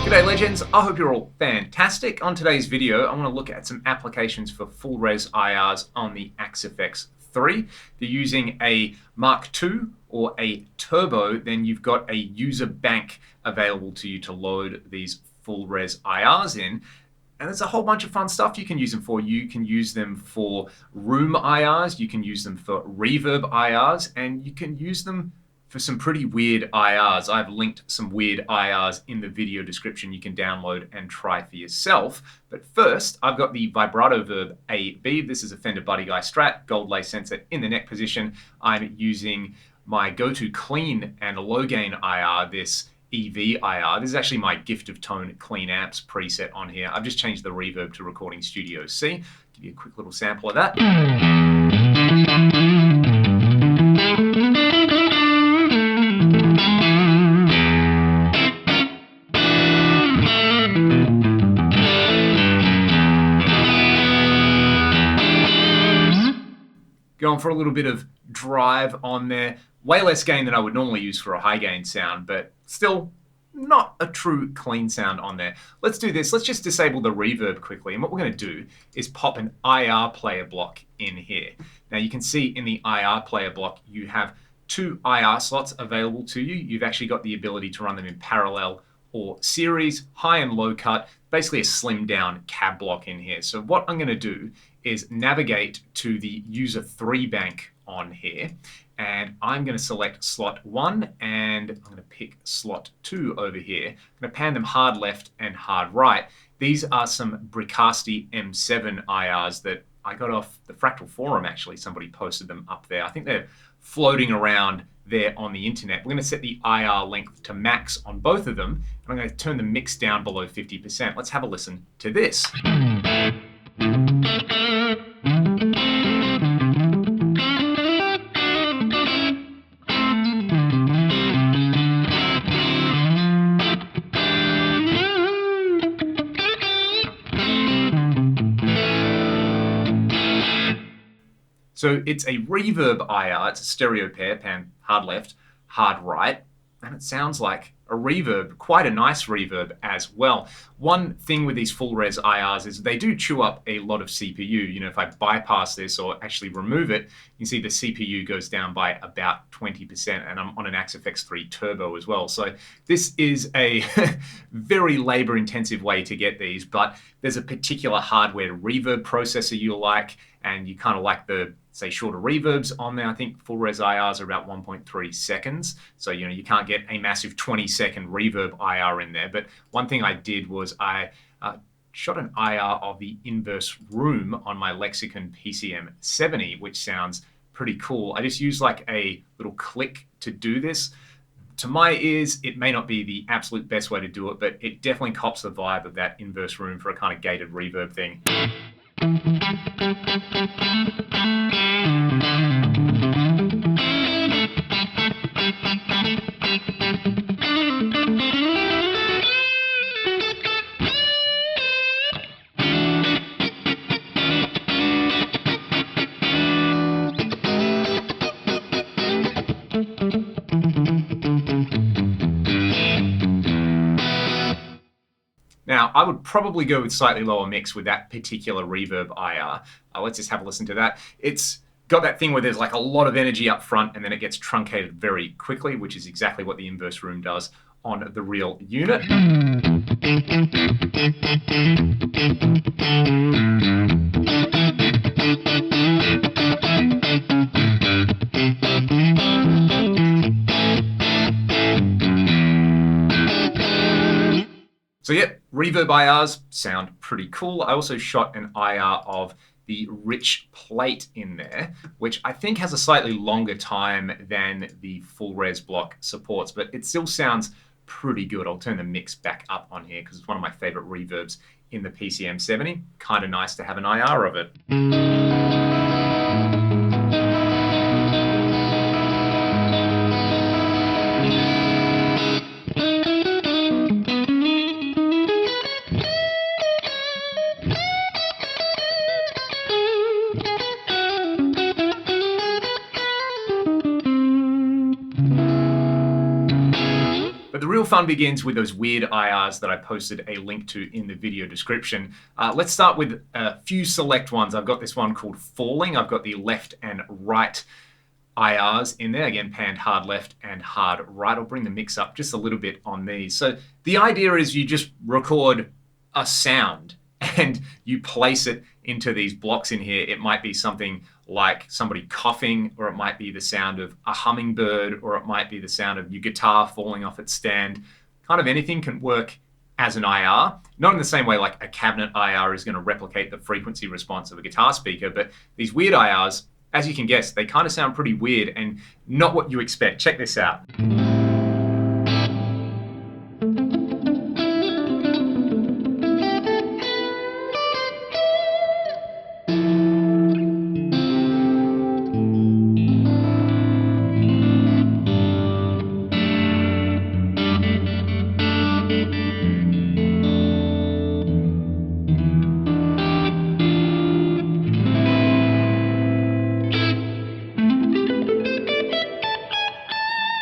G'day legends, I hope you're all fantastic. On today's video, I want to look at some applications for full res IRs on the Axe-FX 3. If you're using a Mark II or a Turbo, then you've got a user bank available to you to load these full res IRs in. And there's a whole bunch of fun stuff you can use them for. You can use them for room IRs, you can use them for reverb IRs, and you can use them for some pretty weird IRs. I've linked some weird IRs in the video description you can download and try for yourself. But first, I've got the Vibrato Verb AB. This is a Fender Buddy Guy Strat, gold lace sensor in the neck position. I'm using my go-to clean and low gain IR, this EV IR. This is actually my Gift of Tone Clean Amps preset on here. I've just changed the reverb to Recording Studio C. Give you a quick little sample of that. Going for a little bit of drive on there. Way less gain than I would normally use for a high gain sound, but still not a true clean sound on there. Let's do this. Let's just disable the reverb quickly. And what we're going to do is pop an IR player block in here. Now you can see in the IR player block, you have two IR slots available to you. You've actually got the ability to run them in parallel or series, high and low cut, basically a slimmed down cab block in here. So what I'm going to do is navigate to the user 3 bank on here, and I'm going to select slot 1 and I'm going to pick slot 2 over here. I'm going to pan them hard left and hard right. These are some Bricasti M7 IRs that I got off the Fractal forum actually. Somebody posted them up there. I think they're floating around there on the internet. We're going to set the IR length to max on both of them, and I'm going to turn the mix down below 50%. Let's have a listen to this. So it's a reverb IR, it's a stereo pair, pan hard left, hard right, and it sounds like a reverb, quite a nice reverb as well. One thing with these full res IRs is they do chew up a lot of CPU. You know, if I bypass this or actually remove it, you can see the CPU goes down by about 20%, and I'm on an Axe-FX 3 Turbo as well. So this is a very labor intensive way to get these, but there's a particular hardware reverb processor you like, and you kind of like the, say, shorter reverbs on there. I think full res IRs are about 1.3 seconds. So, you know, you can't get a massive 20-second reverb IR in there. But one thing I did was I shot an IR of the inverse room on my Lexicon PCM70, which sounds pretty cool. I just used like a little click to do this. To my ears, it may not be the absolute best way to do it, but it definitely cops the vibe of that inverse room for a kind of gated reverb thing. Now, I would probably go with slightly lower mix with that particular reverb IR. Let's just have a listen to that. It's got that thing where there's like a lot of energy up front and then it gets truncated very quickly, which is exactly what the inverse room does on the real unit. So yeah, reverb IRs sound pretty cool. I also shot an IR of the rich plate in there, which I think has a slightly longer time than the full res block supports, but it still sounds pretty good. I'll turn the mix back up on here because it's one of my favorite reverbs in the PCM70. Kind of nice to have an IR of it. real fun begins with those weird IRs that I posted a link to in the video description. Let's start with a few select ones. I've got this one called Falling. I've got the left and right IRs in there. Again, panned hard left and hard right. I'll bring the mix up just a little bit on these. So the idea is you just record a sound and you place it into these blocks in here. It might be something like somebody coughing, or it might be the sound of a hummingbird, or it might be the sound of your guitar falling off its stand. Kind of anything can work as an IR. Not in the same way like a cabinet IR is going to replicate the frequency response of a guitar speaker, but these weird IRs, as you can guess, they kind of sound pretty weird and not what you expect. Check this out.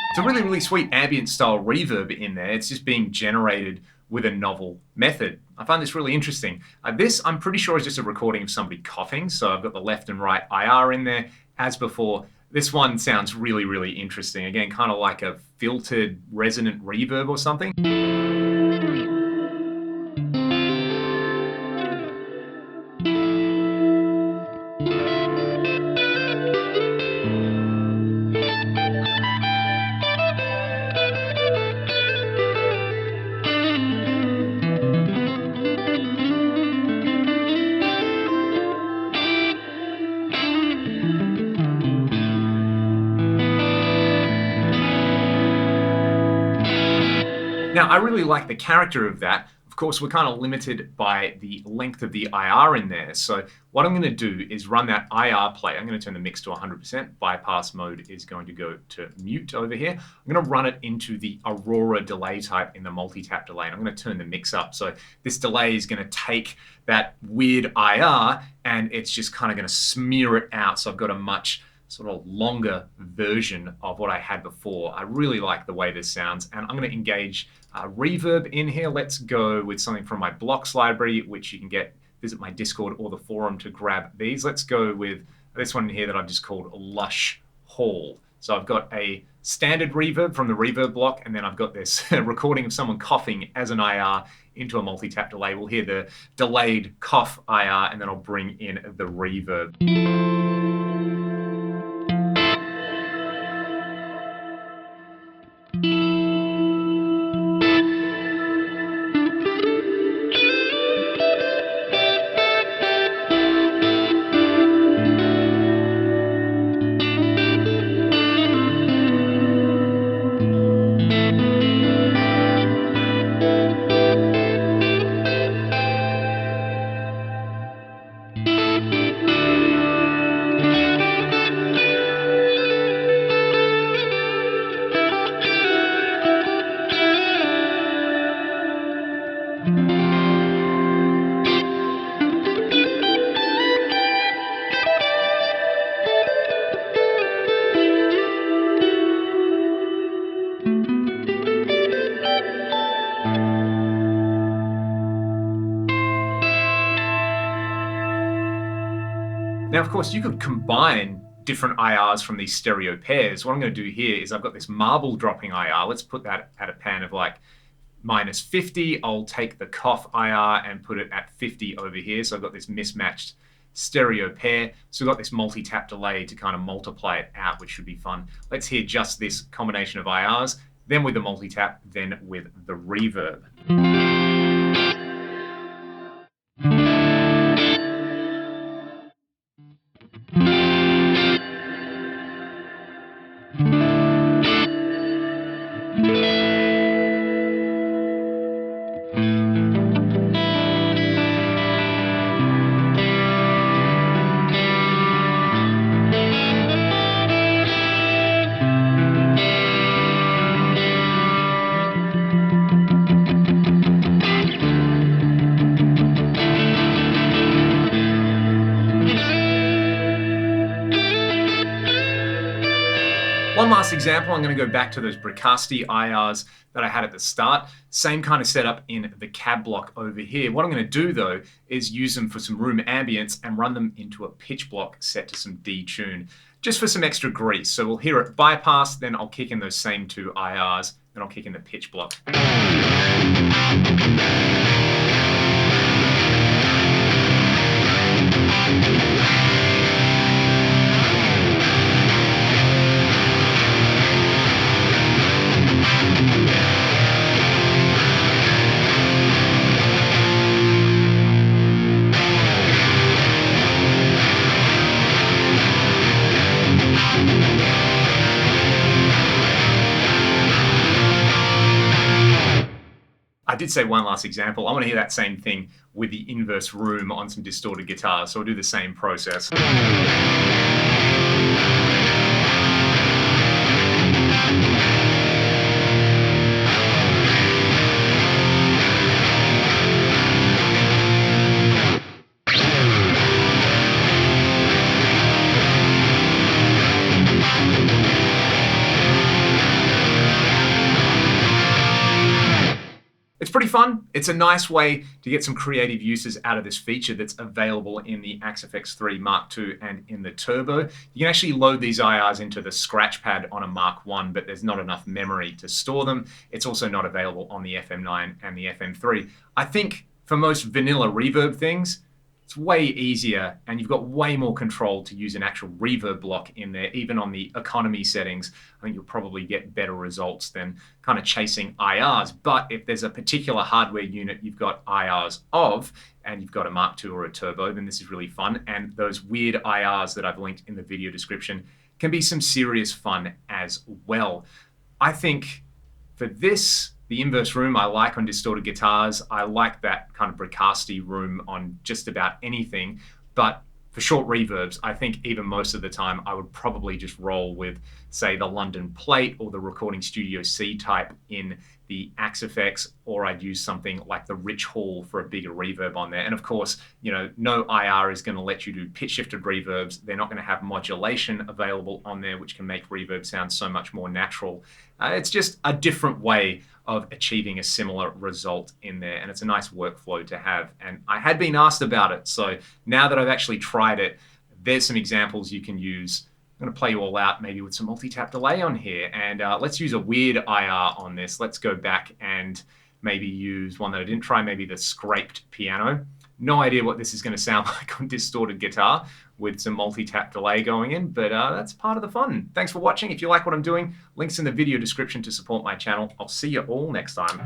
It's a really, really sweet ambient style reverb in there. It's just being generated with a novel method. I find this really interesting. This, I'm pretty sure, is just a recording of somebody coughing. So I've got the left and right IR in there. As before, this one sounds really, really interesting. Again, kind of like a filtered resonant reverb or something. Now, I really like the character of that. Of course, we're kind of limited by the length of the IR in there. So what I'm going to do is run that IR play. I'm going to turn the mix to 100%. Bypass mode is going to go to mute over here. I'm going to run it into the Aurora delay type in the multi-tap delay. And I'm going to turn the mix up. So this delay is going to take that weird IR and it's just kind of going to smear it out. So I've got a much sort of longer version of what I had before. I really like the way this sounds, and I'm going to engage reverb in here. Let's go with something from my blocks library, which you can visit my Discord or the forum to grab these. Let's go with this one here that I've just called Lush Hall. So I've got a standard reverb from the reverb block, and then I've got this recording of someone coughing as an IR into a multi-tap delay. We'll hear the delayed cough IR, and then I'll bring in the reverb. Now, of course, you could combine different IRs from these stereo pairs. What I'm going to do here is I've got this marble dropping IR. Let's put that at a pan of like -50. I'll take the cough IR and put it at 50 over here. So I've got this mismatched stereo pair. So we've got this multi-tap delay to kind of multiply it out, which should be fun. Let's hear just this combination of IRs, then with the multi-tap, then with the reverb. One last example, I'm going to go back to those Bricasti IRs that I had at the start. Same kind of setup in the cab block over here. What I'm going to do though is use them for some room ambience and run them into a pitch block set to some detune, just for some extra grease. So we'll hear it bypass, then I'll kick in those same two IRs, then I'll kick in the pitch block. I did say one last example. I want to hear that same thing with the inverse room on some distorted guitars. So I'll do the same process. It's pretty fun. It's a nice way to get some creative uses out of this feature that's available in the Axe-Fx 3 Mark II and in the Turbo. You can actually load these IRs into the scratch pad on a Mark I, but there's not enough memory to store them. It's also not available on the FM9 and the FM3. I think for most vanilla reverb things, it's way easier and you've got way more control to use an actual reverb block in there. Even on the economy settings, I think you'll probably get better results than kind of chasing IRs. But if there's a particular hardware unit you've got IRs of, and you've got a Mark II or a Turbo, then this is really fun. And those weird IRs that I've linked in the video description can be some serious fun as well. I think for this, the inverse room I like on distorted guitars. I like that kind of Bricasti room on just about anything. But for short reverbs, I think even most of the time I would probably just roll with, say, the London Plate or the Recording Studio C type in the Axe-Fx, or I'd use something like the Rich Hall for a bigger reverb on there. And of course, you know, no IR is going to let you do pitch shifted reverbs. They're not going to have modulation available on there, which can make reverb sound so much more natural. It's just a different way of achieving a similar result in there, and it's a nice workflow to have. And I had been asked about it, so now that I've actually tried it, there's some examples you can use. I'm going to play you all out maybe with some multitap delay on here, and let's use a weird IR on this. Let's go back and maybe use one that I didn't try, maybe the scraped piano. No idea what this is going to sound like on distorted guitar with some multi-tap delay going in, but that's part of the fun. Thanks for watching. If you like what I'm doing, links in the video description to support my channel. I'll see you all next time.